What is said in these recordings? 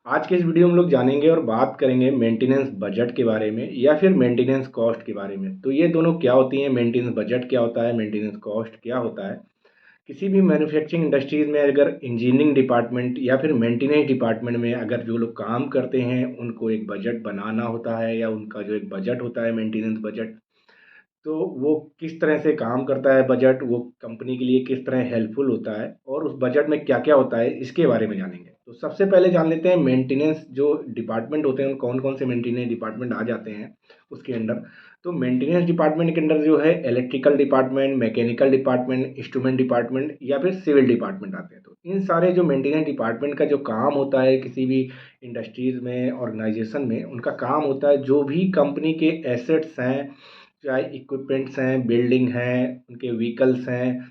आज के इस वीडियो में हम लोग जानेंगे और बात करेंगे मेंटेनेंस बजट के बारे में या फिर मेंटेनेंस कॉस्ट के बारे में। तो ये दोनों क्या होती हैं, मेंटेनेंस बजट क्या होता है, मेंटेनेंस कॉस्ट क्या होता है। किसी भी मैन्युफैक्चरिंग इंडस्ट्रीज में अगर इंजीनियरिंग डिपार्टमेंट या फिर मेंटेनेंस डिपार्टमेंट में अगर जो लोग काम करते हैं उनको एक बजट बनाना होता है या उनका जो एक बजट होता है मेंटेनेंस बजट, तो वो किस तरह से काम करता है बजट, वो कंपनी के लिए किस तरह हेल्पफुल होता है और उस बजट में क्या-क्या होता है, इसके बारे में जानेंगे। तो सबसे पहले जान लेते हैं मेंटेनेंस जो डिपार्टमेंट होते हैं, कौन-कौन से मेंटेनेंस डिपार्टमेंट आ जाते हैं उसके अंडर। तो मेंटेनेंस डिपार्टमेंट के अंडर जो है electrical department, mechanical department, instrument department या फिर सिविल डिपार्टमेंट आते हैं। तो इन सारे जो मेंटेनेंस डिपार्टमेंट का जो काम होता है किसी भी इंडस्ट्रीज़ में, ऑर्गेनाइजेशन में, उनका काम होता है जो भी कंपनी के एसेट्स हैं, चाहे इक्विपमेंट्स हैं, बिल्डिंग हैं, उनके व्हीकल्स हैं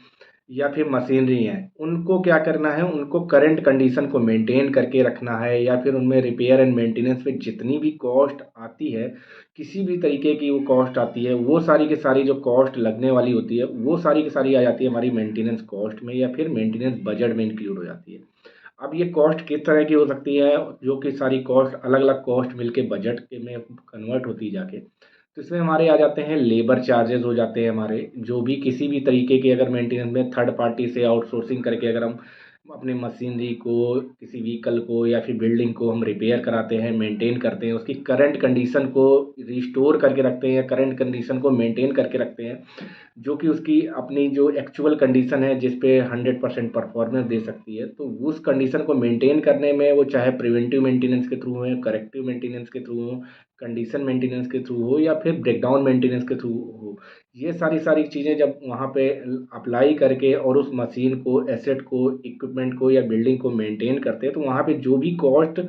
या फिर मशीनरी हैं, उनको क्या करना है, उनको करंट कंडीशन को मेंटेन करके रखना है या फिर उनमें रिपेयर एंड मेंटेनेंस में जितनी भी कॉस्ट आती है, किसी भी तरीके की वो कॉस्ट आती है, वो सारी की सारी जो कॉस्ट लगने वाली होती है, वो सारी की सारी आ जाती है हमारी मेंटेनेंस कॉस्ट में या फिर मेंटेनेंस बजट में इंक्लूड हो जाती है। अब ये कॉस्ट किस तरह की हो सकती है, जो कि सारी कॉस्ट अलग-अलग कॉस्ट मिलके बजट के में कन्वर्ट होती जाके। तो इसमें हमारे आ जाते हैं लेबर चार्जेज़ हो जाते हैं हमारे, जो भी किसी भी तरीके के अगर मेंटेनेंस में थर्ड पार्टी से आउटसोर्सिंग करके अगर हम अपने मशीनरी को, किसी व्हीकल को या फिर बिल्डिंग को हम रिपेयर कराते हैं, मेंटेन करते हैं, उसकी करंट कंडीशन को रिस्टोर करके रखते हैं या करंट कंडीशन को मेंटेन करके रखते हैं, जो कि उसकी अपनी जो एक्चुअल कंडीशन है जिस पे 100% परफॉर्मेंस दे सकती है। तो उस कंडीशन को मेंटेन करने में वो चाहे प्रिवेंटिव मेंटेनेंस के थ्रू हो, करेक्टिव मेंटेनेंस के थ्रू हो, कंडीशन मेंटेनेंस के थ्रू हो या फिर ब्रेकडाउन मेंटेनेंस के थ्रू हो। ये सारी चीज़ें जब वहाँ पे अप्लाई करके और उस मशीन को, एसेट को, इक्विपमेंट को या बिल्डिंग को मेंटेन करते हैं, तो वहाँ पे जो भी कॉस्ट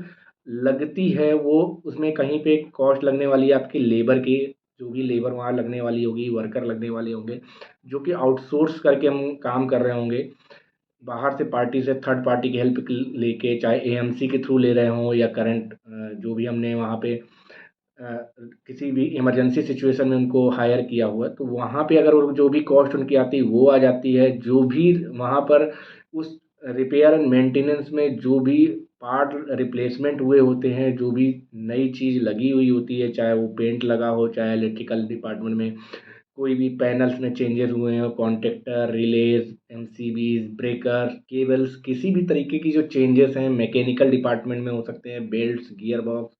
लगती है वो उसमें कहीं पे कॉस्ट लगने वाली है आपकी लेबर की, जो भी लेबर वहाँ लगने वाली होगी, वर्कर लगने वाले होंगे, जो कि आउटसोर्स करके हम काम कर रहे होंगे। बाहर से पार्टी से थर्ड पार्टी की हेल्प लेके, चाहे एएमसी के थ्रू ले रहे हों या करंट जो भी हमने वहाँ पे किसी भी इमरजेंसी सिचुएशन में उनको हायर किया हुआ है, तो वहाँ पे अगर वो जो भी कॉस्ट उनकी आती है वो आ जाती है। जो भी वहाँ पर उस रिपेयर एंड मेंटेनेंस में जो भी पार्ट रिप्लेसमेंट हुए होते हैं, जो भी नई चीज़ लगी हुई होती है, चाहे वो पेंट लगा हो, चाहे इलेक्ट्रिकल डिपार्टमेंट में कोई भी पैनल्स में चेंजेस हुए हैं, कॉन्टैक्टर, रिलेज़, एमसीबीज़, ब्रेकर, केबल्स, किसी भी तरीके की जो चेंजेस हैं, मैकेनिकल डिपार्टमेंट में हो सकते हैं, बेल्ट्स, गियर बॉक्स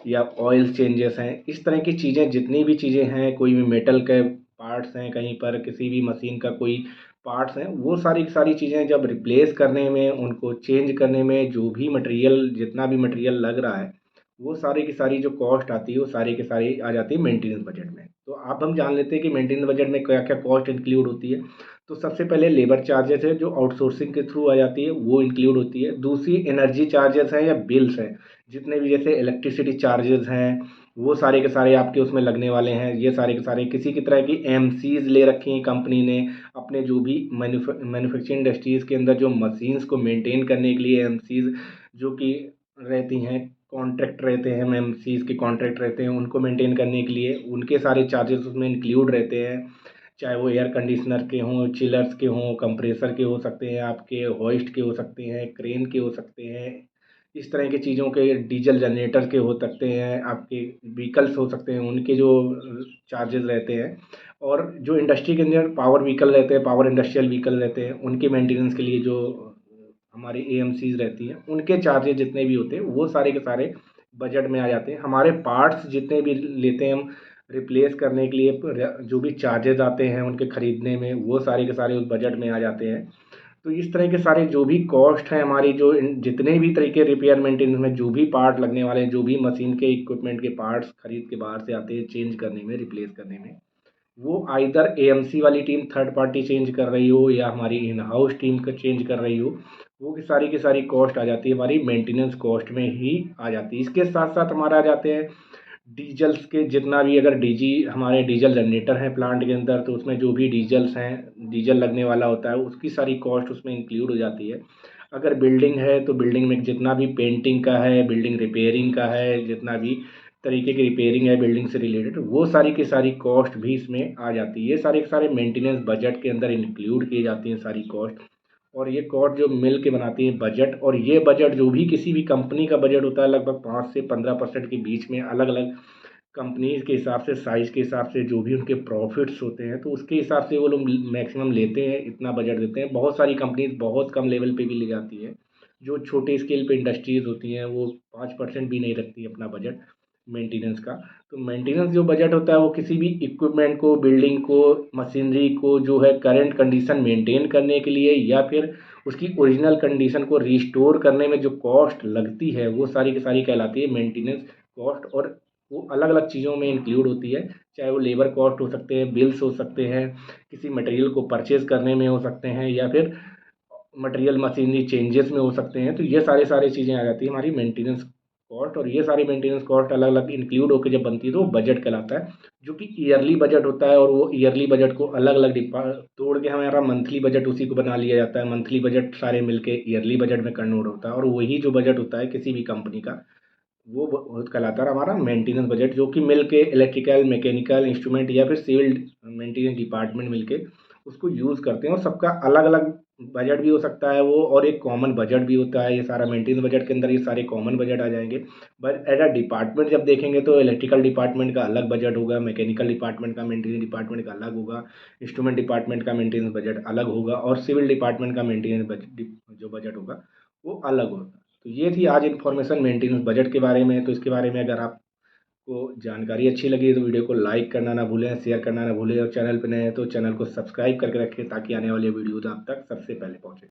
या ऑयल चेंजेस हैं। इस तरह की चीज़ें, जितनी भी चीज़ें हैं, कोई भी मेटल के पार्ट्स हैं, कहीं पर किसी भी मशीन का कोई पार्ट्स हैं, वो सारी की सारी चीज़ें जब रिप्लेस करने में, उनको चेंज करने में, जो भी मटेरियल, जितना भी मटेरियल लग रहा है, वो सारी की सारी जो कॉस्ट आती है, वो सारी की सारी आ जाती है मेंटेनेंस बजट में। तो अब हम जान लेते हैं कि मेंटेनेंस बजट में क्या-क्या कॉस्ट इंक्लूड होती है। तो सबसे पहले लेबर चार्जेस है, जो आउटसोर्सिंग के थ्रू आ जाती है, वो इंक्लूड होती है। दूसरी एनर्जी चार्जेस हैं या बिल्स हैं, जितने भी जैसे इलेक्ट्रिसिटी चार्जेस हैं, वो सारे के सारे आपके उसमें लगने वाले हैं। ये सारे के सारे किसी की तरह की एमसीज़ ले रखी हैं कंपनी ने, अपने जो भी मैन्युफैक्चरिंग इंडस्ट्रीज़ के अंदर जो मशीन्स को मेंटेन करने के लिए एमसीज़ जो कि रहती हैं, कॉन्ट्रैक्ट रहते हैं, एमसीज़ के कॉन्ट्रैक्ट रहते हैं, उनको मेंटेन करने के लिए उनके सारे चार्जेस उसमें इंक्लूड रहते हैं। चाहे वो एयर कंडीशनर के हों, चिलर्स के हों, कंप्रेसर के हो सकते हैं, आपके होइस्ट के हो सकते हैं, क्रेन के हो सकते हैं, इस तरह की चीज़ों के, डीजल जनरेटर के हो सकते हैं, आपके व्हीकल्स हो सकते हैं, उनके जो चार्जेस रहते हैं। और जो इंडस्ट्री के अंदर पावर व्हीकल रहते हैं, पावर इंडस्ट्रियल व्हीकल रहते हैं, उनके मेंटेनेंस के लिए जो हमारी एएमसीज़ रहती हैं, उनके चार्जेस जितने भी होते हैं, वो सारे के सारे बजट में आ जाते हैं। हमारे पार्ट्स जितने भी लेते हैं हम रिप्लेस करने के लिए, जो भी चार्जेस आते हैं उनके खरीदने में, वो सारे के सारे उस बजट में आ जाते हैं। तो इस तरह के सारे जो भी कॉस्ट हैं हमारी, जो जितने भी तरीके रिपेयर मेंटेनेंस में जो भी पार्ट लगने वाले हैं, जो भी मशीन के इक्विपमेंट के पार्ट्स खरीद के बाहर से आते हैं चेंज करने में, रिप्लेस करने में, वो आइदर एएमसी वाली टीम थर्ड पार्टी चेंज कर रही हो या हमारी इन हाउस टीम का चेंज कर रही हो, वो की सारी कॉस्ट आ जाती है हमारी मेंटेनेंस कॉस्ट में ही आ जाती है। इसके साथ साथ हमारा आ जाते हैं डीजल्स के, जितना भी अगर हमारे डीजल जनरेटर हैं प्लांट के अंदर, तो उसमें जो भी डीजल्स हैं, डीजल लगने वाला होता है, उसकी सारी कॉस्ट उसमें इंक्लूड हो जाती है। अगर बिल्डिंग है तो बिल्डिंग में जितना भी पेंटिंग का है, बिल्डिंग रिपेयरिंग का है, जितना भी तरीके की रिपेयरिंग है बिल्डिंग से रिलेटेड, वो सारी की सारी कॉस्ट भी इसमें आ जाती है। ये सारे के सारे मेंटेनेंस बजट के अंदर इंक्लूड की जाती हैं सारी कॉस्ट। और ये कॉस्ट जो मिल के बनाती है बजट, और ये बजट जो भी किसी भी कंपनी का बजट होता है लगभग 5 से 15% के बीच में, अलग अलग कंपनीज के हिसाब से, साइज़ के हिसाब से, जो भी उनके प्रॉफिट्स होते हैं तो उसके हिसाब से वो लोग मैक्सिमम लेते हैं, इतना बजट देते हैं। बहुत सारी कंपनीज बहुत कम लेवल पे भी ले जाती है। जो छोटे स्केल पे इंडस्ट्रीज होती हैं वो 5% भी नहीं रखती अपना बजट मेंटेनेंस का। तो मेंटेनेंस जो बजट होता है वो किसी भी इक्विपमेंट को, बिल्डिंग को, मशीनरी को जो है करंट कंडीशन मेंटेन करने के लिए, या फिर उसकी ओरिजिनल कंडीशन को रिस्टोर करने में जो कॉस्ट लगती है वो सारी की सारी कहलाती है मेंटेनेंस कॉस्ट। और वो अलग अलग चीज़ों में इंक्लूड होती है, चाहे वो लेबर कॉस्ट हो सकते हैं, बिल्स हो सकते हैं, किसी मटेरियल को परचेज करने में हो सकते हैं, या फिर मटेरियल मशीनरी चेंजेस में हो सकते हैं। तो ये सारे सारी चीज़ें आ जाती है हमारी मेंटेनेंस कॉस्ट, और ये सारी मेंटेनेंस कॉस्ट अलग अलग इंक्लूड होकर जब बनती है तो वो बजट कहलाता है, जो कि ईयरली बजट होता है। और वो ईयरली बजट को अलग अलग डिपा तोड़ के हमारा मंथली बजट उसी को बना लिया जाता है। मंथली बजट सारे मिलके ईयरली बजट में कन्वर्ट होता है, और वही जो बजट होता है किसी भी कंपनी का वो बहुत कहलाता है हमारा मेंटेनेंस बजट, जो कि मिल के इलेक्ट्रिकल, मैकेनिकल, इंस्ट्रूमेंट या फिर सिविल मेंटेनेंस डिपार्टमेंट मिल के उसको यूज़ करते हैं। और सबका अलग अलग बजट भी हो सकता है वो, और एक कॉमन बजट भी होता है। ये सारा मेंटेनेंस बजट के अंदर ये सारे कॉमन बजट आ जाएंगे। बट एज अ डिपार्टमेंट जब देखेंगे तो इलेक्ट्रिकल डिपार्टमेंट का अलग बजट होगा, मैकेनिकल डिपार्टमेंट का, मेंटेनेंस डिपार्टमेंट का अलग होगा, इंस्ट्रूमेंट डिपार्टमेंट का मेंटेनेंस बजट अलग होगा, और सिविल डिपार्टमेंट का मेंटेनेंस जो बजट होगा वो अलग होगा। तो ये थी आज इन्फॉर्मेशन मेंटेनेंस बजट के बारे में। तो इसके बारे में अगर आपको जानकारी अच्छी लगी तो वीडियो को लाइक करना ना भूलें, शेयर करना ना भूलें, और चैनल पर नए हैं तो चैनल को सब्सक्राइब करके रखें ताकि आने वाली वीडियोज़ आप तक सबसे पहले पहुँचे।